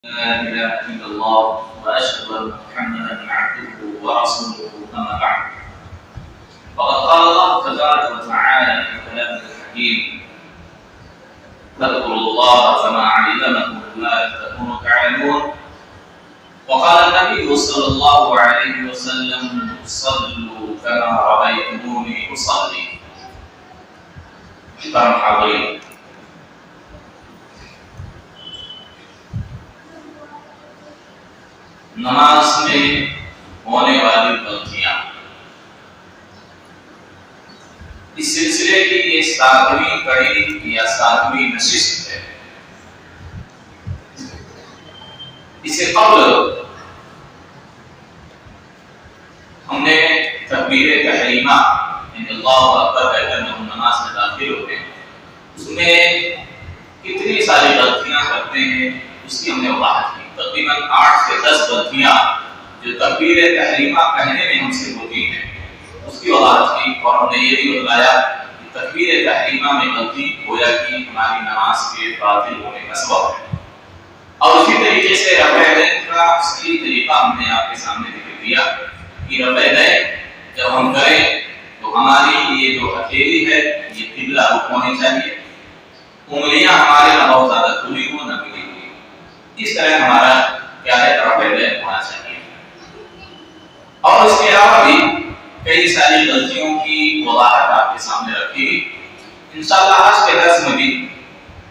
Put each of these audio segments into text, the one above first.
لا إله إلا الله وأشهد أن محمدا عبده ورسوله أما بعد فقد قال الله تبارك وتعالى في كلامه الحكيم فاذكروا الله كما علمكم ما لم تكونوا تعلمون وقال النبي صلى الله عليه وسلم صلوا كما رأيتموني أصلي. محترم حاضرين، نماز میں ہونے والی غلطیاں، اس سلسلے کی یہ 7ویں کڑی یا 7ویں نشست ہے. اس سے قبل ہم نے تکبیر تحریمہ یعنی اللہ اکبر کہہ کر ہم نماز میں داخل ہوتے ہیں، اس میں کتنی ساری غلطیاں کرتے ہیں اس کی ہم نے وضاحت کی. تقریباً 8 سے 10 غلطیاں جو تکبیر تحریمہ کہنے میں ہم سے ہوتی ہیں اس کی وضاحت کی، اور ہم نے یہ بھی بتایا کہ تکبیر تحریمہ میں غلطی گویا کہ ہماری نماز کے باطل ہونے کا سبب ہے. اور اسی طریقے سے رفع یدین کا صحیح طریقہ ہم نے آپ کے سامنے ذکر کیا کہ رفع یدین جب ہم کریں تو ہماری یہ جو ہتھیلی ہے یہ قبلہ رخ ہونی چاہیے، انگلیاں ہمارے نہ بہت زیادہ کھلی ہو نہ ملی ہوئی، اس طرح ہمارا کیا ہے رفع یدین ہونا چاہیے. اور اس کے علاوہ بھی کئی ساری غلطیوں کی وضاحت آپ کے سامنے رکھی گئی. انشاءاللہ آج کے درس میں بھی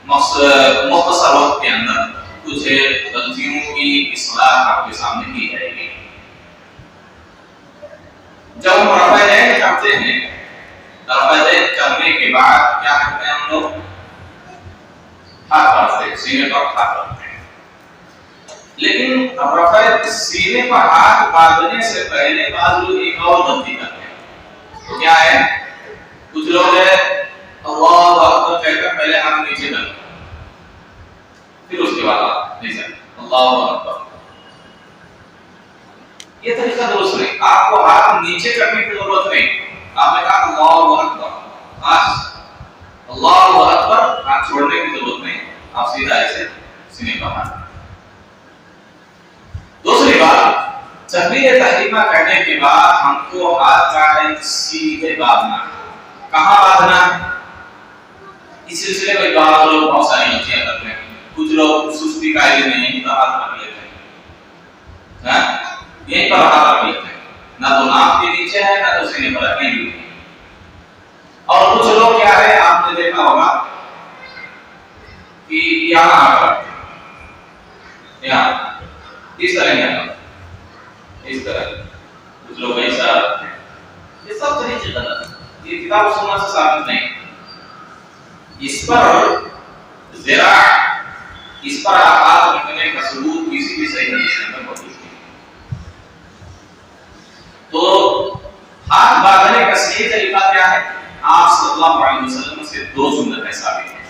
مختصر وقت کے اندر کچھ غلطیوں کی اصلاح آپ کے سامنے کی جائے گی. جب ہم رفع یدین کرتے ہیں، رفع یدین کرنے کے بعد کیا کرتے ہیں ہم لوگ؟ ہاتھ رکھتے ہیں، سینے پر ہاتھ رکھتے ہیں. لیکن رفع سینے پر ہاتھ باندھنے سے پہلے بعض لوگ ایک اور غلطی کرتے ہیں. تو کیا ہے؟ کچھ لوگ ہے اللہ اکبر کہہ کر پہلے ہاتھ نیچے کرتے ہیں، پھر اس کے بعد نیچے اللہ اکبر. یہ طریقہ درست نہیں. آپ کو ہاتھ نیچے کرنے کی ضرورت نہیں. آپ نے کہا اللہ اکبر، اللہ اکبر، ہاتھ چھوڑنے کی ضرورت نہیں. آپ سیدھا ایسے سینے پر ہاتھ. دوسری بات، تکبیر تحریمہ کرنے کے بعد ہم کو ہاتھ کا ایک سیدھے باندھنا. کہاں باندھنا ہے؟ اس سلسلے میں بعض لوگ بہت ساری غلطیاں کرتے ہیں. کچھ لوگ سستی کا علم نہیں تو ہاتھ رکھ لیتے ہیں، یہیں پر ہاتھ رکھ لیتے ہیں، نہ تو ناک کے نیچے ہے نہ تو سینے پر رکھیں گے. اور کچھ لوگ کیا ہے، آپ نے دیکھا ہوگا کہ یہاں رکھتے ہیں، یہاں اس طرح نہیں آتا، اس طرح کچھ لوگ ایسا رکھتے ہیں. یہ سب طریقے غلط ہیں، یہ کتاب و سنت سے ثابت نہیں. اس پر ذراع، اس پر ہاتھ رکھنے کا ثبوت کسی بھی صحیح حدیث میں موجود نہیں. تو ہاتھ باندھنے کا صحیح طریقہ کیا ہے؟ آپ صلی اللہ علیہ وسلم سے 2 سنتیں ثابت ہیں.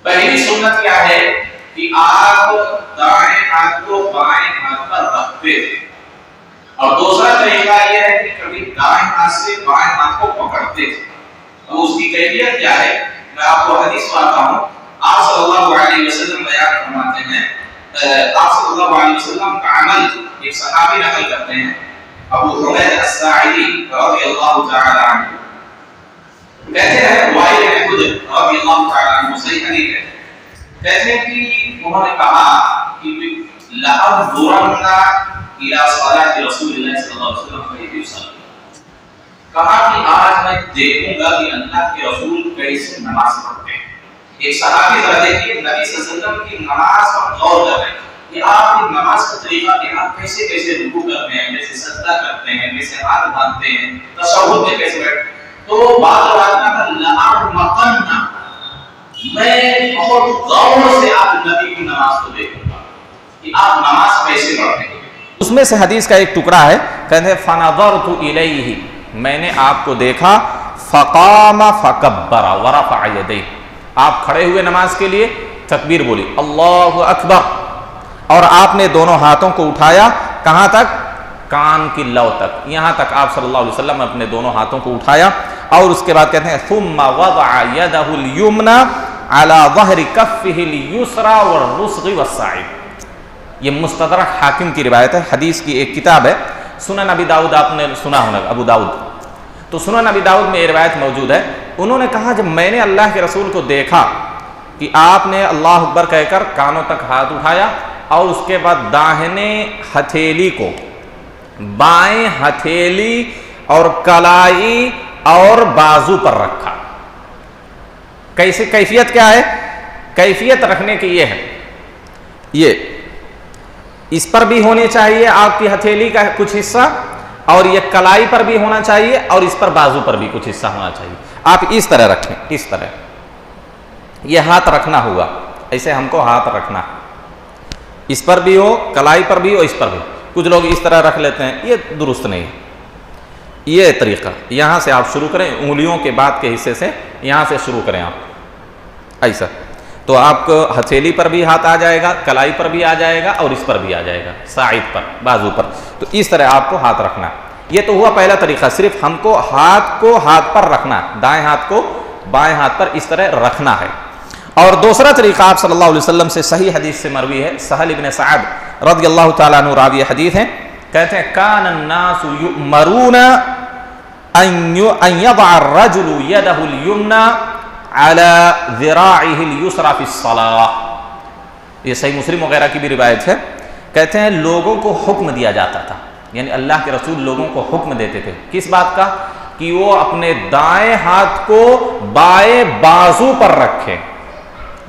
پہلی سنت کیا ہے کہ آپ دائیں ہاتھ کو بائیں ہاتھ پر رکھتے تھے، اور دوسرا طریقہ یہ ہے کہ کبھی دائیں ہاتھ سے بائیں ہاتھ کو پکڑتے تھے. اب اس کی کیفیت کیا ہے؟ میں آپ کو حدیث سناتا ہوں. آپ صلی اللہ علیہ وسلم بیان فرماتے ہیں، آپ صلی اللہ علیہ وسلم کا عمل ایک صحابی نقل کرتے ہیں، ابو حمید الساعدی رضی اللہ تعالی عنہ کہتے ہیں، وائل بن حجر رضی اللہ تعالی عنہ صحیح حدیث ہے، کہتے ہیں کہ انہوں نے کہا کہ لَأَنظُرَنَّ إِلَى صَلَاةِ رَسُولِ اللَّهِ صلی اللہ علیہ وسلم كَيْفَ يُصَلِّي. کہا کہ آج میں دیکھوں گا کہ اللہ کے رسول کیسے نماز پڑھتے ہیں. ایک صحابی ذرا دیکھیے نبی صلی اللہ علیہ وسلم کی نماز پر غور کر رہے ہیں کہ آپ کی نماز کا طریقہ کہ آپ کیسے کیسے رکوع کرتے ہیں، کیسے سجدہ کرتے ہیں، کیسے ہاتھ باندھتے ہیں، تشہد میں کیسے بیٹھتے ہیں. تو بعض روایت میں لَأَرْمَقَنَّ، میں بہت غور سے آپ نبی کی نماز کو دیکھوں گا کہ آپ نماز کیسے پڑھتے ہیں. اس میں سے حدیث کا ایک ٹکڑا ہے، کہتے ہیں فَنَظَرْتُ إِلَيْهِ، میں نے آپ کو دیکھا، فَقَامَ فَكَبَّرَ وَرَفَعَ يَدَيْهِ، آپ کھڑے ہوئے نماز کے لیے تکبیر بولی اللہ اکبر، اور آپ نے دونوں ہاتھوں کو اٹھایا کہاں تک؟ کان کی لو تک. یہاں تک آپ صلی اللہ علیہ وسلم نے اپنے دونوں ہاتھوں کو اٹھایا، اور اس کے بعد کہتے ہیں ثم وضع يده اليمنى علی ظہر کفہ الیسری والرسغ والصاعد. یہ مستدرک حاکم کی روایت ہے. حدیث کی ایک کتاب ہے سنن ابی داؤد، آپ نے سنا ہونا ابو داؤد، تو سنن ابی داؤد میں یہ روایت موجود ہے. انہوں نے کہا جب میں نے اللہ کے رسول کو دیکھا کہ آپ نے اللہ اکبر کہہ کر کانوں تک ہاتھ اٹھایا اور اس کے بعد داہنے ہتھیلی کو بائیں ہتھیلی اور کلائی اور بازو پر رکھا. کیسے کیفیت کیا ہے؟ کیفیت رکھنے کی یہ ہے، یہ اس پر بھی ہونی چاہیے آپ کی ہتھیلی کا کچھ حصہ، اور یہ کلائی پر بھی ہونا چاہیے، اور اس پر بازو پر بھی کچھ حصہ ہونا چاہیے. آپ اس طرح رکھیں، اس طرح یہ ہاتھ رکھنا ہوگا، ایسے ہم کو ہاتھ رکھنا، اس پر بھی ہو، کلائی پر بھی ہو، اس پر بھی. کچھ لوگ اس طرح رکھ لیتے ہیں، یہ درست نہیں ہے. یہ طریقہ یہاں سے آپ شروع کریں، انگلیوں کے بعد کے حصے سے یہاں سے شروع کریں آپ ایسا، تو آپ کو ہتھیلی پر بھی ہاتھ آ جائے گا، کلائی پر بھی آ جائے گا، اور اس پر بھی آ جائے گا، ساعد پر، بازو پر. تو اس طرح آپ کو ہاتھ رکھنا. یہ تو ہوا پہلا طریقہ، صرف ہم کو ہاتھ پر رکھنا، دائیں ہاتھ کو بائیں ہاتھ پر اس طرح رکھنا ہے. اور دوسرا طریقہ آپ صلی اللہ علیہ وسلم سے صحیح حدیث سے مروی ہے، سہل ابن سعد رضی اللہ تعالیٰ عنہ راوی حدیث ہیں، کہتے ہیں کان الناس یؤمرون ان یضع الرجل یدہ الیمنی علی ذراعہ الیسری فی الصلاۃ. یہ صحیح مسلم وغیرہ کی بھی روایت ہے. کہتے ہیں لوگوں کو حکم دیا جاتا تھا، یعنی اللہ کے رسول لوگوں کو حکم دیتے تھے کس بات کا؟ کہ وہ اپنے دائیں ہاتھ کو بائیں بازو پر رکھیں،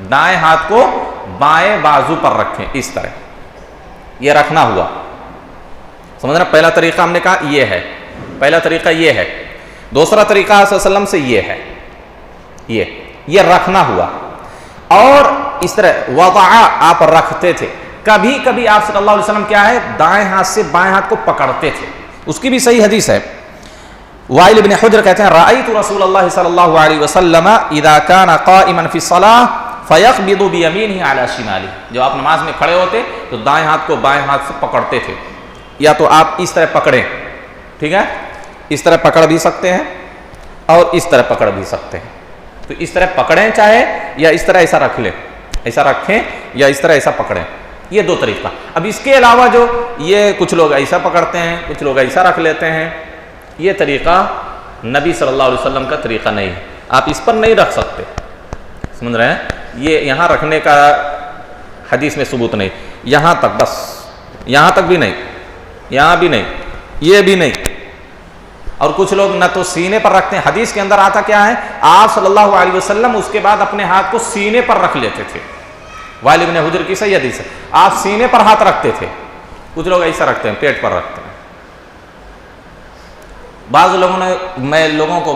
دائیں ہاتھ کو بائیں بازو پر رکھیں، اس طرح یہ رکھنا ہوا. سمجھ رہے؟ پہلا طریقہ ہم نے کہا یہ ہے، پہلا طریقہ یہ ہے. دوسرا طریقہ صلی اللہ علیہ وسلم سے یہ ہے، یہ رکھنا ہوا. اور اس طرح وضع آپ رکھتے تھے. کبھی کبھی آپ صلی اللہ علیہ وسلم کیا ہے، دائیں ہاتھ سے بائیں ہاتھ کو پکڑتے تھے. اس کی بھی صحیح حدیث ہے. وائل بن حجر کہتے ہیں رأیت رسول اللہ صلی اللہ علیہ وسلم اذا كان قائما في الصلاة فيقبض بيمينه على شماله. جب آپ نماز میں کھڑے ہوتے تو دائیں ہاتھ کو بائیں ہاتھ سے پکڑتے تھے. یا تو آپ اس طرح پکڑیں، ٹھیک ہے، اس طرح پکڑ بھی سکتے ہیں اور اس طرح پکڑ بھی سکتے ہیں. تو اس طرح پکڑیں چاہے، یا اس طرح ایسا رکھ لیں، ایسا رکھیں، یا اس طرح ایسا پکڑیں. یہ دو طریقہ. اب اس کے علاوہ جو یہ کچھ لوگ ایسا پکڑتے ہیں، کچھ لوگ ایسا رکھ لیتے ہیں، یہ طریقہ نبی صلی اللہ علیہ وسلم کا طریقہ نہیں ہے. آپ اس پر نہیں رکھ سکتے. سمجھ رہے ہیں؟ یہ یہاں رکھنے کا حدیث میں ثبوت نہیں. یہاں تک بس، یہاں تک بھی نہیں، یہاں بھی نہیں، یہ بھی نہیں. اور کچھ لوگ نہ تو سینے پر رکھتے ہیں. حدیث کے اندر آتا کیا ہے، آپ صلی اللہ علیہ وسلم اس کے بعد اپنے ہاتھ کو سینے پر رکھ لیتے تھے. وائل ابن حجر کی صحیح حدیث ہے، آپ سینے پر ہاتھ رکھتے تھے. کچھ لوگ ایسا رکھتے ہیں، پیٹ پر رکھتے ہیں. بعض لوگوں نے، میں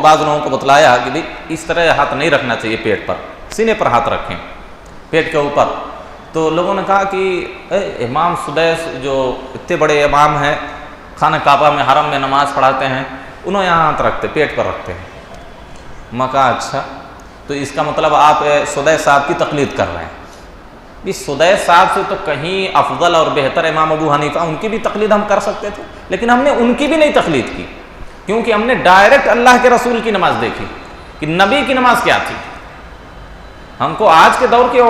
بعض لوگوں کو بتلایا کہ بھائی اس طرح ہاتھ نہیں رکھنا چاہیے پیٹ پر، سینے پر ہاتھ رکھیں، پیٹ کے اوپر. تو لوگوں نے کہا کہ امام سدیس جو اتنے بڑے امام ہیں، خانہ کعبہ میں حرم میں نماز پڑھاتے ہیں، انہوں یہاں ہاتھ رکھتے، پیٹ پر رکھتے ہیں. میں کہا اچھا، تو اس کا مطلب آپ سدیس صاحب کی تقلید کر رہے ہیں. سدیس صاحب سے تو کہیں افضل اور بہتر امام ابو حنیفہ، ان کی بھی تقلید ہم کر سکتے تھے، لیکن ہم نے ان کی بھی نہیں تقلید کی، کیونکہ ہم نے ڈائریکٹ اللہ کے رسول کی نماز دیکھی کہ نبی کی نماز کیا تھی. ہم کو آج کے دور کے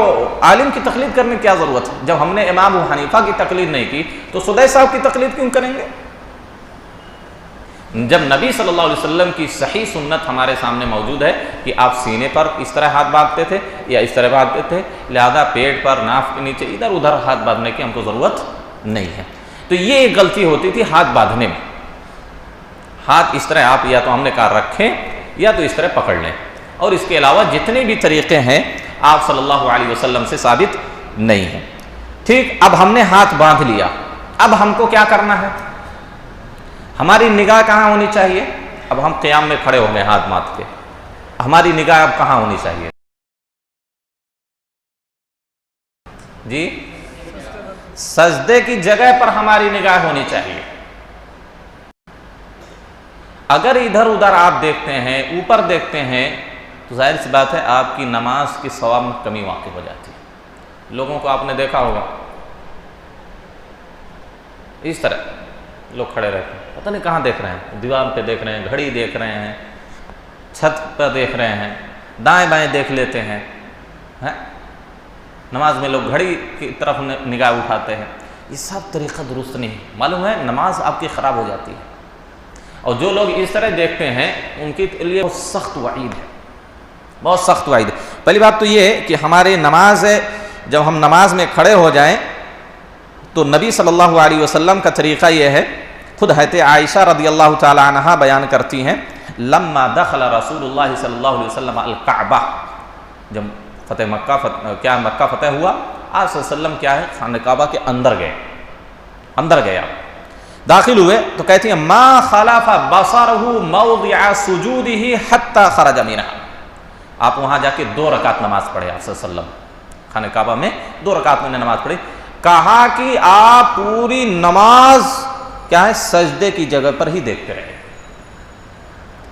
عالم کی تقلید کرنے کی کیا ضرورت ہے؟ جب ہم نے امام ابو حنیفہ کی تقلید نہیں کی تو سدیس صاحب کی تقلید کیوں کریں گے؟ جب نبی صلی اللہ علیہ وسلم کی صحیح سنت ہمارے سامنے موجود ہے کہ آپ سینے پر اس طرح ہاتھ باندھتے تھے یا اس طرح باندھتے تھے، لہذا پیٹ پر، ناف کے نیچے، ادھر ادھر ہاتھ باندھنے کی ہم کو ضرورت نہیں ہے. تو یہ ایک غلطی ہوتی تھی ہاتھ باندھنے میں. ہاتھ اس طرح آپ یا تو ہم نے کہا رکھیں یا تو اس طرح پکڑ لیں. اور اس کے علاوہ جتنے بھی طریقے ہیں آپ صلی اللہ علیہ وسلم سے ثابت نہیں ہیں. ٹھیک، اب ہم نے ہاتھ باندھ لیا. اب ہم کو کیا کرنا ہے؟ ہماری نگاہ کہاں ہونی چاہیے؟ اب ہم قیام میں کھڑے ہوں گے ہاتھ باندھ کے، ہماری نگاہ اب کہاں ہونی چاہیے؟ جی، سجدے کی جگہ پر ہماری نگاہ ہونی چاہیے. اگر ادھر ادھر آپ دیکھتے ہیں، اوپر دیکھتے ہیں، تو ظاہر سی بات ہے آپ کی نماز کی ثواب میں کمی واقع ہو جاتی ہے. لوگوں کو آپ نے دیکھا ہوگا اس طرح لوگ کھڑے رہتے ہیں، پتہ نہیں کہاں دیکھ رہے ہیں، دیوار پہ دیکھ رہے ہیں، گھڑی دیکھ رہے ہیں، چھت پہ دیکھ رہے ہیں، دائیں بائیں دیکھ لیتے ہیں. ہے نماز میں لوگ گھڑی کی طرف نگاہ اٹھاتے ہیں، یہ سب طریقہ درست نہیں ہے، معلوم ہے نماز آپ کی خراب ہو جاتی ہے۔ اور جو لوگ اس طرح دیکھتے ہیں ان کے لیے بہت سخت وعید ہے، بہت سخت وعید ہے۔ پہلی بات تو یہ ہے کہ ہمارے نماز ہے، جب ہم نماز میں کھڑے ہو جائیں تو نبی صلی اللہ علیہ وسلم کا طریقہ یہ ہے، خود حضرت عائشہ رضی اللہ تعالی عنہا بیان کرتی ہیں، لما دخل رسول اللہ صلی اللہ علیہ وسلم الکعبہ، جب مکہ فتح ہوا، آپ صلی اللہ علیہ وسلم کیا ہے خانہ کعبہ کے اندر گئے آپ داخل ہوئے تو کہتی ہیں ما خلف بصرہ موضع سجودہ حتی خرج منہ، آپ وہاں جا کے 2 رکعت نماز پڑھے، آپ صلی اللہ علیہ وسلم خانہ کعبہ میں 2 رکعت میں نے نماز پڑھی، کہا کہ آپ پوری نماز کیا ہے سجدے کی جگہ پر ہی دیکھتے رہے،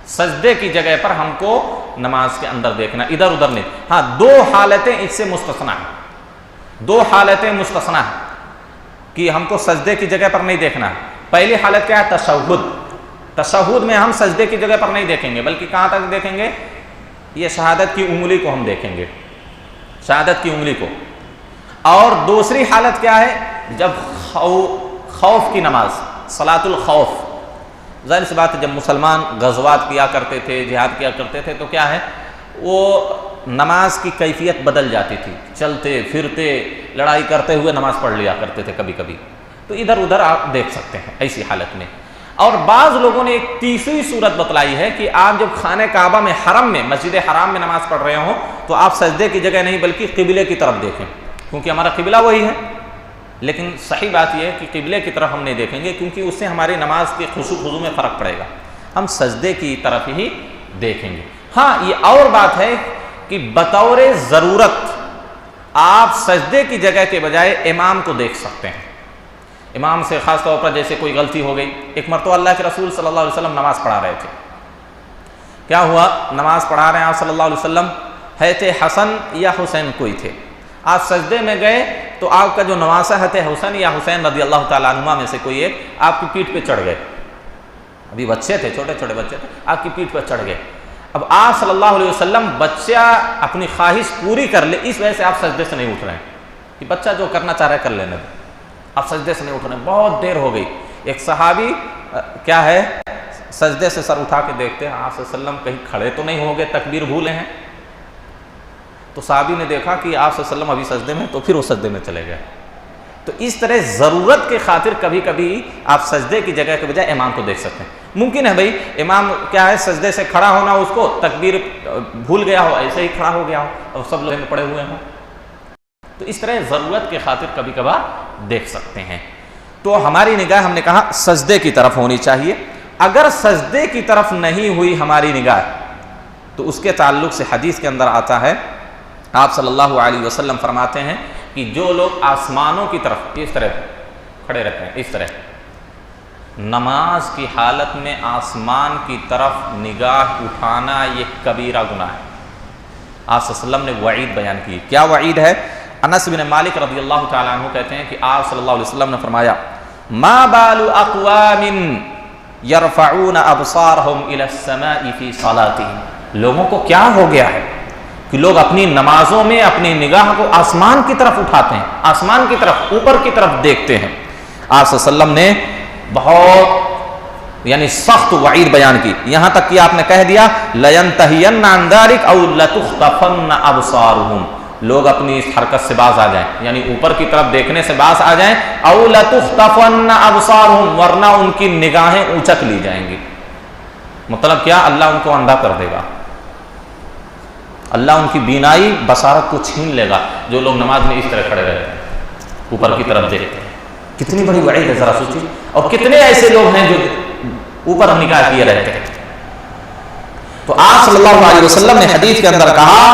سجدے کی جگہ پر ہم کو نماز کے اندر دیکھنا، ادھر ادھر نہیں۔ ہاں 2 حالتیں اس سے مستثنیٰ ہیں، 2 حالتیں مستثنیٰ ہیں کہ ہم کو سجدے کی جگہ پر نہیں دیکھنا۔ پہلی حالت کیا ہے؟ تشہد میں ہم سجدے کی جگہ پر نہیں دیکھیں گے، بلکہ کہاں تک دیکھیں گے؟ یہ شہادت کی انگلی کو ہم دیکھیں گے، شہادت کی انگلی کو۔ اور دوسری حالت کیا ہے؟ جب خوف کی نماز، صلاۃ الخوف، ظاہر سی بات ہے جب مسلمان غزوات کیا کرتے تھے، جہاد کیا کرتے تھے تو کیا ہے وہ نماز کی کیفیت بدل جاتی تھی، چلتے پھرتے لڑائی کرتے ہوئے نماز پڑھ لیا کرتے تھے کبھی کبھی، تو ادھر ادھر آپ دیکھ سکتے ہیں ایسی حالت میں۔ اور بعض لوگوں نے ایک تیسری صورت بتلائی ہے کہ آپ جب خانہ کعبہ میں حرم میں مسجد حرام میں نماز پڑھ رہے ہوں تو آپ سجدے کی جگہ نہیں بلکہ قبلے کی طرف دیکھیں، کیونکہ ہمارا قبلہ وہی ہے۔ لیکن صحیح بات یہ ہے کہ قبلے کی طرف ہم نہیں دیکھیں گے، کیونکہ اس سے ہماری نماز کے خشوع خضوع میں فرق پڑے گا، ہم سجدے کی طرف ہی دیکھیں گے۔ ہاں یہ اور بات ہے کہ بطور ضرورت آپ سجدے کی جگہ کے بجائے امام کو دیکھ سکتے ہیں، امام سے خاص طور پر جیسے کوئی غلطی ہو گئی۔ ایک مرتبہ اللہ کے رسول صلی اللہ علیہ وسلم نماز پڑھا رہے تھے، کیا ہوا نماز پڑھا رہے ہیں آپ صلی اللہ علیہ وسلم، حضرت حسن یا حسین کوئی تھے، آپ سجدے میں گئے تو آپ کا جو نواسہ حضرت حسن یا حسین رضی اللہ تعالیٰ عنہما میں سے کوئی ایک آپ کی پیٹھ پہ چڑھ گئے، ابھی بچے تھے، چھوٹے چھوٹے بچے تھے، آپ کی پیٹھ پہ چڑھ گئے۔ اب آپ صلی اللہ علیہ وسلم بچہ اپنی خواہش پوری کر لے اس وجہ سے آپ سجدے سے نہیں اٹھ رہے ہیں کہ بچہ جو کرنا چاہ رہا ہے کر لینے دیں، آپ سجدے سے نہیں اٹھ رہے ہیں۔ بہت دیر ہو گئی، ایک صحابی کیا ہے سجدے سے سر اٹھا کے دیکھتے ہیں آپ صلی اللہ علیہ وسلم کہیں کھڑے تو نہیں ہو گئے، تکبیر بھولے ہیں، تو صحابی نے دیکھا کہ آپ صلی اللہ علیہ وسلم ابھی سجدے میں، تو پھر وہ سجدے میں چلے گئے۔ تو اس طرح ضرورت کے خاطر کبھی کبھی آپ سجدے کی جگہ کے بجائے امام کو دیکھ سکتے ہیں۔ ممکن ہے بھائی امام کیا ہے سجدے سے کھڑا ہونا، اس کو تکبیر بھول گیا ہو، ایسے ہی کھڑا ہو گیا ہو اور سب لوگ پڑے ہوئے ہوں، تو اس طرح ضرورت کے خاطر کبھی کبھار دیکھ سکتے ہیں۔ تو ہماری نگاہ ہم نے کہا سجدے کی طرف ہونی چاہیے۔ اگر سجدے کی طرف نہیں ہوئی ہماری نگاہ تو اس کے تعلق سے حدیث کے اندر آتا ہے، آپ صلی اللہ علیہ وسلم فرماتے ہیں کہ جو لوگ آسمانوں کی طرف اس طرح کھڑے رہتے ہیں، اس طرح نماز کی حالت میں آسمان کی طرف نگاہ اٹھانا یہ کبیرہ گناہ ہے۔ آپ صلی اللہ علیہ وسلم نے وعید بیان کی، کیا وعید ہے؟ انس بن مالک رضی اللہ تعالیٰ عنہ کہتے ہیں کہ آپ صلی اللہ علیہ وسلم نے فرمایا ما بال اقوام يرفعون ابصارهم الى السماء في صلاتهم، لوگوں کو کیا ہو گیا ہے کہ لوگ اپنی نمازوں میں اپنی نگاہ کو آسمان کی طرف اٹھاتے ہیں، آسمان کی طرف، اوپر کی طرف دیکھتے ہیں۔ آپ صلی اللہ علیہ وسلم نے بہت یعنی سخت وعید بیان کی، یہاں تک کہ آپ نے کہہ دیا لَيَنْتَهِيَنَّ عَنْ ذَلِكَ أَوْ لَتُخْطَفَنَّ أَبْصَارُهُمْ، لوگ اپنی اس حرکت سے باز آ جائیں، یعنی اوپر کی طرف دیکھنے سے باز آ جائیں، أَوْ لَتُخْطَفَنَّ أَبْصَارُهُمْ، ورنہ ان کی نگاہیں اونچک لی جائیں گی۔ مطلب کیا؟ اللہ ان کو اندھا کر دے گا، اللہ ان کی بینائی بصارت کو چھین لے گا جو لوگ نماز میں اس طرح کھڑے رہتے ہیں، اوپر کی طرف دیکھتے ہیں۔ کتنی بڑی وعید ہے، ذرا سوچیے۔ اور کتنے ایسے لوگ ہیں جو اوپر نگاہ کیے رہتے ہیں۔ تو آپ صلی اللہ علیہ وسلم نے حدیث کے اندر کہا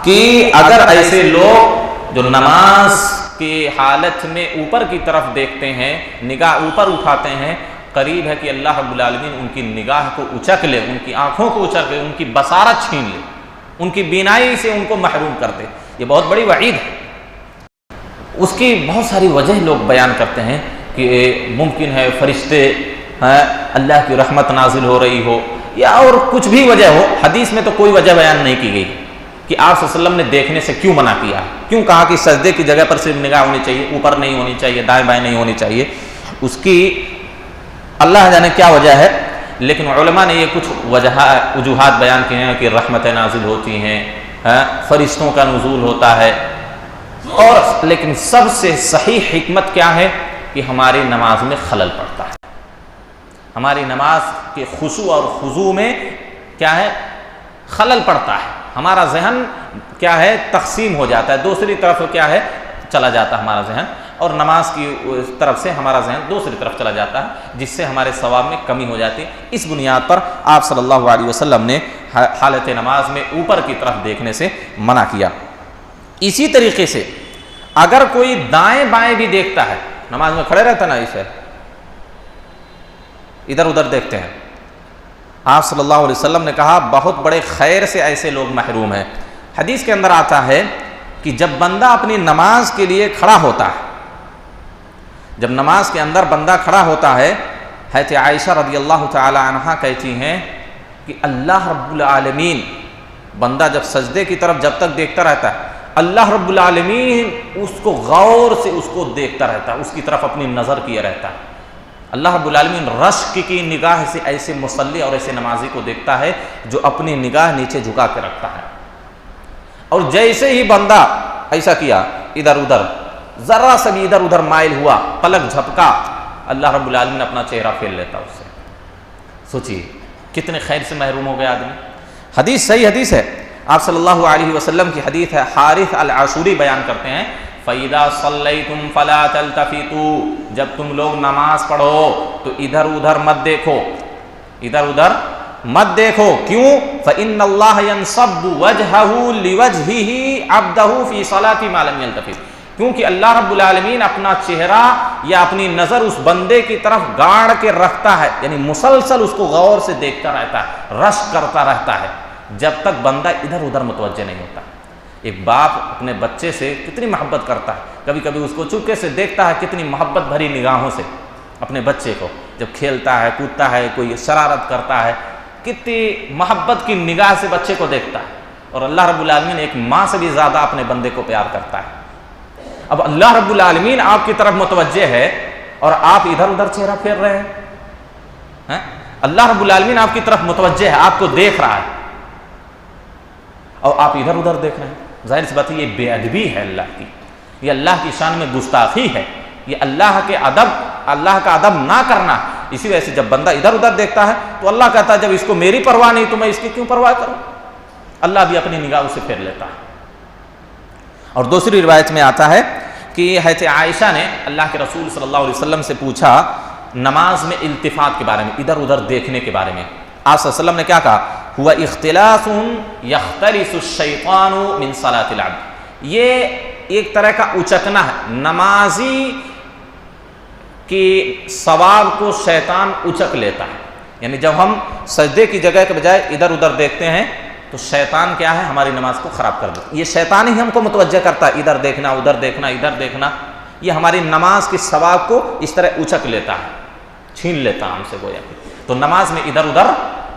کہ اگر ایسے لوگ جو نماز کی حالت میں اوپر کی طرف دیکھتے ہیں، نگاہ اوپر اٹھاتے ہیں، قریب ہے کہ اللہ رب العالمین ان کی نگاہ کو اچک لے، ان کی آنکھوں کو اچک لے، ان کی بصارت چھین لے، ان کی بینائی سے ان کو محروم کر دے۔ یہ بہت بڑی وعید ہے۔ اس کی بہت ساری وجہ لوگ بیان کرتے ہیں کہ ممکن ہے فرشتے اللہ کی رحمت نازل ہو رہی ہو یا اور کچھ بھی وجہ ہو، حدیث میں تو کوئی وجہ بیان نہیں کی گئی، کہ آپ صلی اللہ علیہ وسلم نے دیکھنے سے کیوں منع کیا، کیوں کہا کہ سجدے کی جگہ پر صرف نگاہ ہونی چاہیے، اوپر نہیں ہونی چاہیے، دائیں بائیں نہیں ہونی چاہیے، اس کی اللہ جانے کیا وجہ ہے، لیکن علماء نے یہ کچھ وجوہات بیان کیے ہیں کہ رحمتیں نازل ہوتی ہیں، فرشتوں کا نزول ہوتا ہے، اور لیکن سب سے صحیح حکمت کیا ہے کہ ہماری نماز میں خلل پڑتا ہے، ہماری نماز کے خشوع اور خضوع میں کیا ہے خلل پڑتا ہے، ہمارا ذہن کیا ہے تقسیم ہو جاتا ہے، دوسری طرف کیا ہے چلا جاتا ہے ہمارا ذہن، اور نماز کی طرف سے ہمارا ذہن دوسری طرف چلا جاتا ہے، جس سے ہمارے ثواب میں کمی ہو جاتی ہے۔ اس بنیاد پر آپ صلی اللہ علیہ وسلم نے حالت نماز میں اوپر کی طرف دیکھنے سے منع کیا۔ اسی طریقے سے اگر کوئی دائیں بائیں بھی دیکھتا ہے، نماز میں کھڑے رہتا نا، اسے ادھر ادھر دیکھتے ہیں، آپ صلی اللہ علیہ وسلم نے کہا بہت بڑے خیر سے ایسے لوگ محروم ہیں۔ حدیث کے اندر آتا ہے کہ جب بندہ اپنی نماز کے لیے کھڑا ہوتا ہے، جب نماز کے اندر بندہ کھڑا ہوتا ہے، حضرت عائشہ رضی اللہ تعالی عنہا کہتی ہیں کہ اللہ رب العالمین، بندہ جب سجدے کی طرف جب تک دیکھتا رہتا ہے، اللہ رب العالمین اس کو غور سے اس کو دیکھتا رہتا ہے، اس کی طرف اپنی نظر کیے رہتا ہے۔ اللہ رب العالمین رشک کی نگاہ سے ایسے مصلی اور ایسے نمازی کو دیکھتا ہے جو اپنی نگاہ نیچے جھکا کے رکھتا ہے، اور جیسے ہی بندہ ایسا کیا، ادھر ادھر ذرا سا بھی ادھر ادھر مائل ہوا، پلک جھپکا، اللہ رب العالمین اپنا چہرہ پھیر لیتا اس سے۔ سوچیے کتنے خیر سے محروم ہو گیا آدمی۔ حدیث صحیح حدیث ہے، آپ صلی اللہ علیہ وسلم کی حدیث ہے، حارث العاشوری بیان کرتے ہیں، فَإِذَا صَلَّيْتُمْ فَلَا تَلْتَفِتُوا، جب تم لوگ نماز پڑھو تو ادھر ادھر مت دیکھو، ادھر ادھر مت دیکھو، کیوں؟ فَإِنَّ اللَّهَ يَنصَبُّ وَجْهَهُ لِوَجْهِهِ عَبْدَهُ فِي صَلَاةِ مَا لَمْ يَلْتَفِتْ، کیونکہ اللہ رب العالمین اپنا چہرہ یا اپنی نظر اس بندے کی طرف گاڑ کے رکھتا ہے، یعنی مسلسل اس کو غور سے دیکھتا رہتا ہے، رشک کرتا رہتا ہے، جب تک بندہ ادھر ادھر متوجہ نہیں ہوتا۔ ایک باپ اپنے بچے سے کتنی محبت کرتا ہے، کبھی کبھی اس کو چپکے سے دیکھتا ہے، کتنی محبت بھری نگاہوں سے اپنے بچے کو، جب کھیلتا ہے کودتا ہے، کوئی شرارت کرتا ہے، کتنی محبت کی نگاہ سے بچے کو دیکھتا ہے، اور اللہ رب العالمین ایک ماں سے بھی زیادہ اپنے بندے کو پیار کرتا ہے۔ اب اللہ رب العالمین آپ کی طرف متوجہ ہے اور آپ ادھر ادھر چہرہ پھیر رہے ہیں، اللہ رب العالمین آپ کی طرف متوجہ ہے، آپ کو دیکھ رہا ہے، اور آپ ادھر ادھر دیکھ رہے ہیں، ظاہر سی بات ہے یہ بے ادبی ہے اللہ کی، یہ اللہ کی شان میں گستاخی ہے، یہ اللہ کے ادب، اللہ کا ادب نہ کرنا۔ اسی وجہ سے جب بندہ ادھر ادھر دیکھتا ہے تو اللہ کہتا ہے جب اس کو میری پرواہ نہیں تو میں اس کی کیوں پرواہ کروں، اللہ بھی اپنی نگاہ سے پھیر لیتا ہے۔ اور دوسری روایت میں آتا ہے کہ حضرت عائشہ نے اللہ کے رسول صلی اللہ علیہ وسلم سے پوچھا نماز میں التفات کے بارے میں، ادھر ادھر دیکھنے کے بارے میں، آپ صلی اللہ علیہ وسلم نے کیا کہا، ہوا اختلاس یختلس الشیطان من صلاۃ العبد، یہ ایک طرح کا اچکنا ہے، نمازی کی ثواب کو شیطان اچک لیتا ہے، یعنی جب ہم سجدے کی جگہ کے بجائے ادھر ادھر دیکھتے ہیں تو شیطان کیا ہے ہماری نماز کو خراب کر دیتا ہے، یہ شیطان ہی ہم کو متوجہ کرتا ہے، ادھر دیکھنا ادھر دیکھنا ادھر دیکھنا، یہ ہماری نماز کی ثواب کو اس طرح اچک لیتا ہے، چھین لیتا ہے ہم سے گویا کہ۔ تو نماز میں ادھر ادھر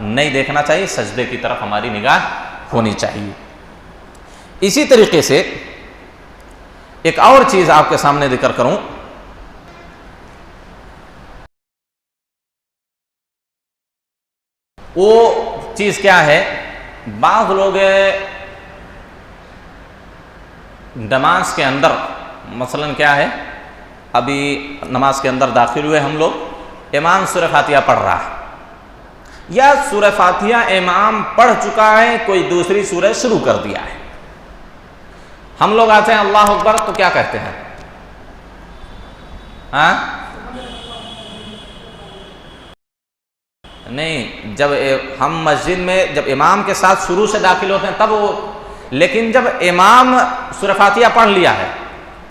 نہیں دیکھنا چاہیے، سجدے کی طرف ہماری نگاہ ہونی چاہیے۔ اسی طریقے سے ایک اور چیز آپ کے سامنے ذکر کروں، وہ چیز کیا ہے، بعض لوگ نماز کے اندر مثلا کیا ہے، ابھی نماز کے اندر داخل ہوئے ہم لوگ، امام سورہ فاتحہ پڑھ رہا ہے یا سورہ فاتحہ امام پڑھ چکا ہے، کوئی دوسری سورہ شروع کر دیا ہے، ہم لوگ آتے ہیں اللہ اکبر تو کیا کہتے ہیں، ہاں نہیں، جب ہم مسجد میں جب امام کے ساتھ شروع سے داخل ہوتے ہیں تب وہ، لیکن جب امام سورہ فاتحہ پڑھ لیا ہے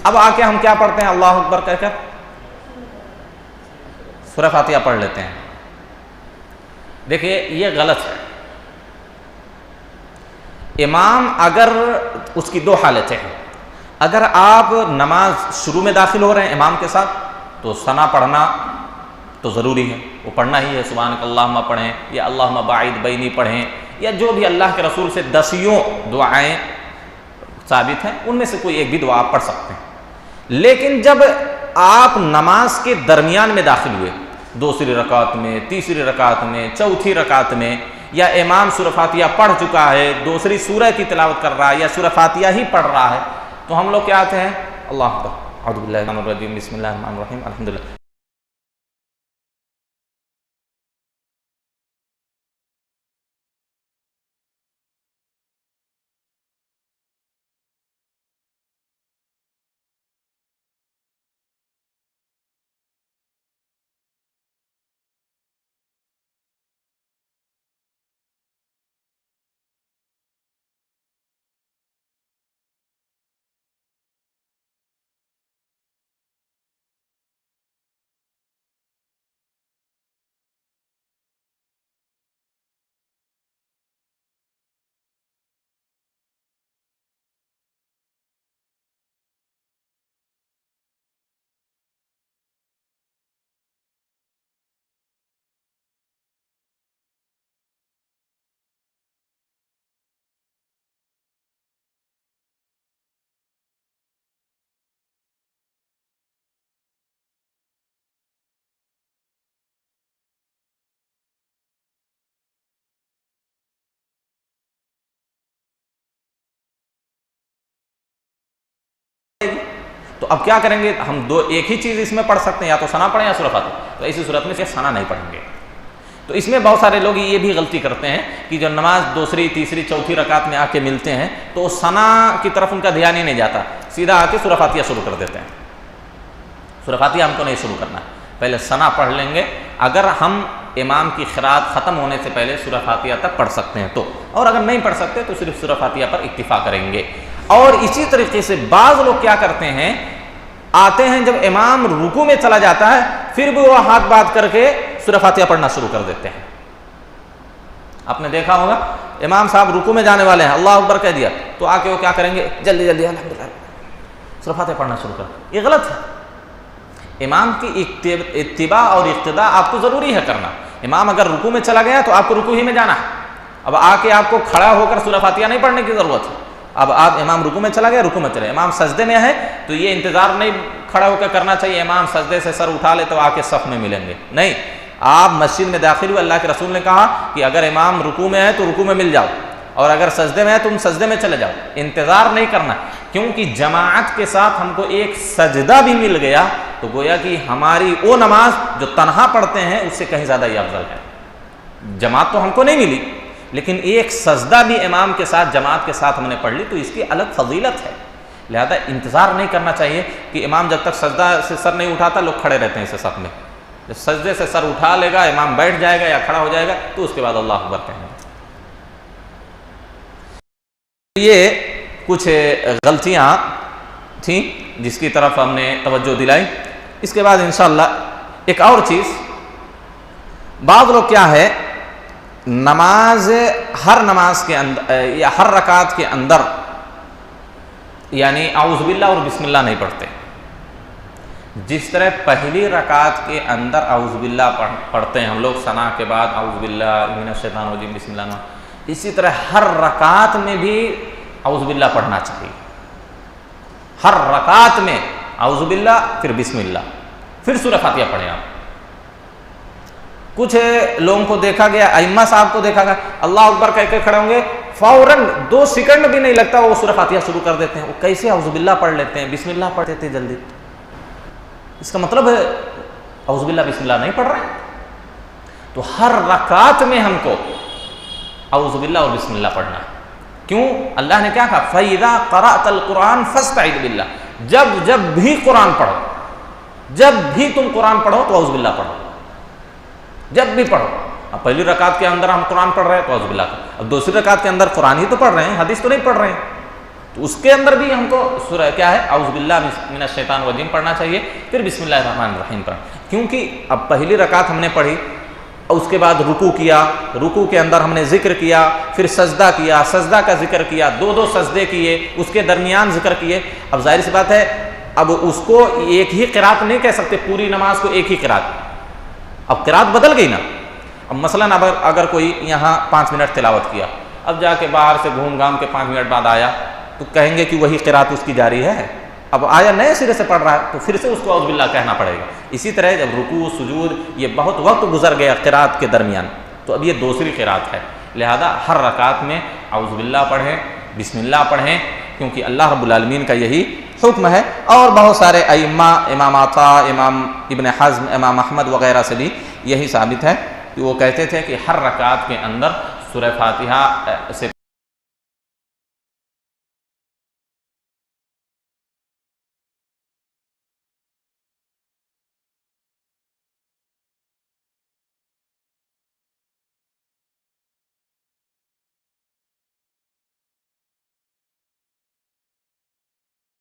اب آ کے ہم کیا پڑھتے ہیں، اللہ اکبر کہہ کر سورہ فاتحہ پڑھ لیتے ہیں۔ دیکھیے یہ غلط ہے، امام اگر اس کی دو حالتیں ہیں، اگر آپ نماز شروع میں داخل ہو رہے ہیں امام کے ساتھ تو ثنا پڑھنا تو ضروری ہے، وہ پڑھنا ہی ہے، سبحانک اللہم پڑھیں یا اللہم باعد بینی پڑھیں یا جو بھی اللہ کے رسول سے 10 دعائیں ثابت ہیں ان میں سے کوئی ایک بھی دعا آپ پڑھ سکتے ہیں۔ لیکن جب آپ نماز کے درمیان میں داخل ہوئے، دوسری رکعت میں، تیسری رکعت میں، چوتھی رکعت میں، یا امام سورہ فاتحہ پڑھ چکا ہے، دوسری سورہ کی تلاوت کر رہا ہے یا سورہ فاتحہ ہی پڑھ رہا ہے، تو ہم لوگ کیا آتے ہیں؟ اللہ اکبر، اعوذ باللہ من الرجیم، بسم اللہ الرحمن الرحیم، الحمدللہ۔ تو اب کیا کریں گے ہم؟ ایک ہی چیز اس میں پڑھ سکتے ہیں، یا تو ثنا پڑھیں یا سورہ فاتحہ، تو اسی صورت میں صرف ثنا نہیں پڑھیں گے۔ تو اس میں بہت سارے لوگ یہ بھی غلطی کرتے ہیں کہ جو نماز دوسری تیسری چوتھی رکعت میں آ کے ملتے ہیں تو ثنا کی طرف ان کا دھیان ہی نہیں جاتا، سیدھا آ کے سورہ فاتحہ شروع کر دیتے ہیں۔ سورہ فاتحہ ہم کو نہیں شروع کرنا، پہلے ثنا پڑھ لیں گے، اگر ہم امام کی قرات ختم ہونے سے پہلے سورہ فاتحہ تک پڑھ سکتے ہیں تو، اور اگر نہیں پڑھ سکتے تو صرف سورہ فاتحہ پر اکتفا کریں گے۔ اور اسی طریقے سے بعض لوگ کیا کرتے ہیں، آتے ہیں جب امام رکوع میں چلا جاتا ہے پھر بھی وہ ہاتھ باندھ کر کے سورہ فاتحہ پڑھنا شروع کر دیتے ہیں۔ آپ نے دیکھا ہوگا امام صاحب رکوع میں جانے والے ہیں، اللہ اکبر کہہ دیا تو آ کے وہ کیا کریں گے، جلدی جلدی الحمدللہ سورہ فاتحہ پڑھنا شروع کر۔ یہ غلط ہے۔ امام کی اتباع اور اقتداء آپ کو ضروری ہے کرنا۔ امام اگر رکوع میں چلا گیا تو آپ کو رکوع ہی میں جانا ہے۔ اب آ کے آپ کو کھڑا ہو کر سورہ فاتحہ نہیں پڑھنے کی ضرورت ہے۔ اب آپ امام رکوع میں چلا گیا، رکوع میں چلے، امام سجدے میں ہے تو یہ انتظار نہیں کھڑا ہو کر کرنا چاہیے امام سجدے سے سر اٹھا لے تو آ کے صف میں ملیں گے، نہیں۔ آپ مسجد میں داخل ہوئے، اللہ کے رسول نے کہا کہ اگر امام رکوع میں ہے تو رکوع میں مل جاؤ، اور اگر سجدے میں ہے تم سجدے میں چلے جاؤ، انتظار نہیں کرنا، کیونکہ جماعت کے ساتھ ہم کو ایک سجدہ بھی مل گیا تو گویا کہ ہماری وہ نماز جو تنہا پڑھتے ہیں اس سے کہیں زیادہ یہ افضل ہے۔ جماعت تو ہم کو نہیں ملی، لیکن ایک سجدہ بھی امام کے ساتھ جماعت کے ساتھ ہم نے پڑھ لی تو اس کی الگ فضیلت ہے۔ لہذا انتظار نہیں کرنا چاہیے کہ امام جب تک سجدہ سے سر نہیں اٹھاتا لوگ کھڑے رہتے ہیں اسے صف میں، جب سجدے سے سر اٹھا لے گا، امام بیٹھ جائے گا یا کھڑا ہو جائے گا تو اس کے بعد اللہ اکبر کہیں گے۔ یہ کچھ غلطیاں تھیں جس کی طرف ہم نے توجہ دلائی۔ اس کے بعد انشاءاللہ ایک اور چیز، بعض لوگ کیا ہے، نماز ہر نماز کے اندر یا ہر رکعت کے اندر یعنی اعوذ باللہ اور بسم اللہ نہیں پڑھتے۔ جس طرح پہلی رکعت کے اندر اعوذ باللہ پڑھتے ہیں ہم لوگ ثنا کے بعد اعوذ باللہ من الشیطان الرجیم بسم اللہ، اسی طرح ہر رکعت میں بھی اعوذ باللہ پڑھنا چاہیے۔ ہر رکعت میں اعوذ باللہ پھر بسم اللہ پھر سورہ فاتحہ پڑھیں آپ۔ کچھ لوگوں کو دیکھا گیا، ائمہ صاحب کو دیکھا گیا، اللہ اکبر کہہ کے کھڑے ہوں گے، فوراً 2 سیکنڈ بھی نہیں لگتا وہ سورہ فاتحہ شروع کر دیتے ہیں۔ وہ کیسے اعوذ باللہ پڑھ لیتے ہیں، بسم اللہ پڑھ دیتے جلدی؟ اس کا مطلب ہے اعوذ باللہ بسم اللہ نہیں پڑھ رہے ہیں۔ تو ہر رکعت میں ہم کو اعوذ باللہ اور بسم اللہ پڑھنا ہے۔ کیوں؟ اللہ نے کیا کہا، فَإِذَا قَرَأْتَ الْقُرْآنَ فَاسْتَعِذْ بِاللَّهِ، جب بھی قرآن پڑھو، جب بھی تم قرآن پڑھو تو اعوذ باللہ پڑھو، جب بھی پڑھو۔ اب پہلی رکعت کے اندر ہم قرآن پڑھ رہے ہیں تو اعوذ باللہ کا، اب دوسری رکعت کے اندر قرآن ہی تو پڑھ رہے ہیں، حدیث تو نہیں پڑھ رہے ہیں، تو اس کے اندر بھی ہم کو سورہ کیا ہے، اعوذ باللہ من الشیطان الرجیم پڑھنا چاہیے، پھر بسم اللہ الرحمن الرحیم پڑھنا۔ کیونکہ اب پہلی رکعت ہم نے پڑھی، اس کے بعد رکوع کیا، رکوع کے اندر ہم نے ذکر کیا، پھر سجدہ کیا، سجدہ کا ذکر کیا، 2 سجدے کیے، اس کے درمیان ذکر کیے۔ اب ظاہر سی بات ہے اب اس کو ایک ہی قرات نہیں کہہ سکتے، پوری نماز کو ایک ہی قرات، اب قرات بدل گئی نا۔ اب مثلاً اگر کوئی یہاں 5 منٹ تلاوت کیا، اب جا کے باہر سے گھوم گھام کے 5 منٹ بعد آیا تو کہیں گے کہ وہی قرات اس کی جاری ہے، اب آیا نئے سرے سے پڑھ رہا ہے تو پھر سے اس کو اعوذ باللہ کہنا پڑے گا۔ اسی طرح جب رکوع سجود یہ بہت وقت گزر گیا قرات کے درمیان تو اب یہ دوسری قرات ہے، لہذا ہر رکعت میں اعوذ باللہ پڑھیں، بسم اللہ پڑھیں، کیونکہ اللہ رب العالمین کا یہی حکم ہے۔ اور بہت سارے ائمہ، امام عطا، امام ابن حزم، امام احمد وغیرہ سے بھی یہی ثابت ہے کہ وہ کہتے تھے کہ ہر رکعت کے اندر سورہ فاتحہ سے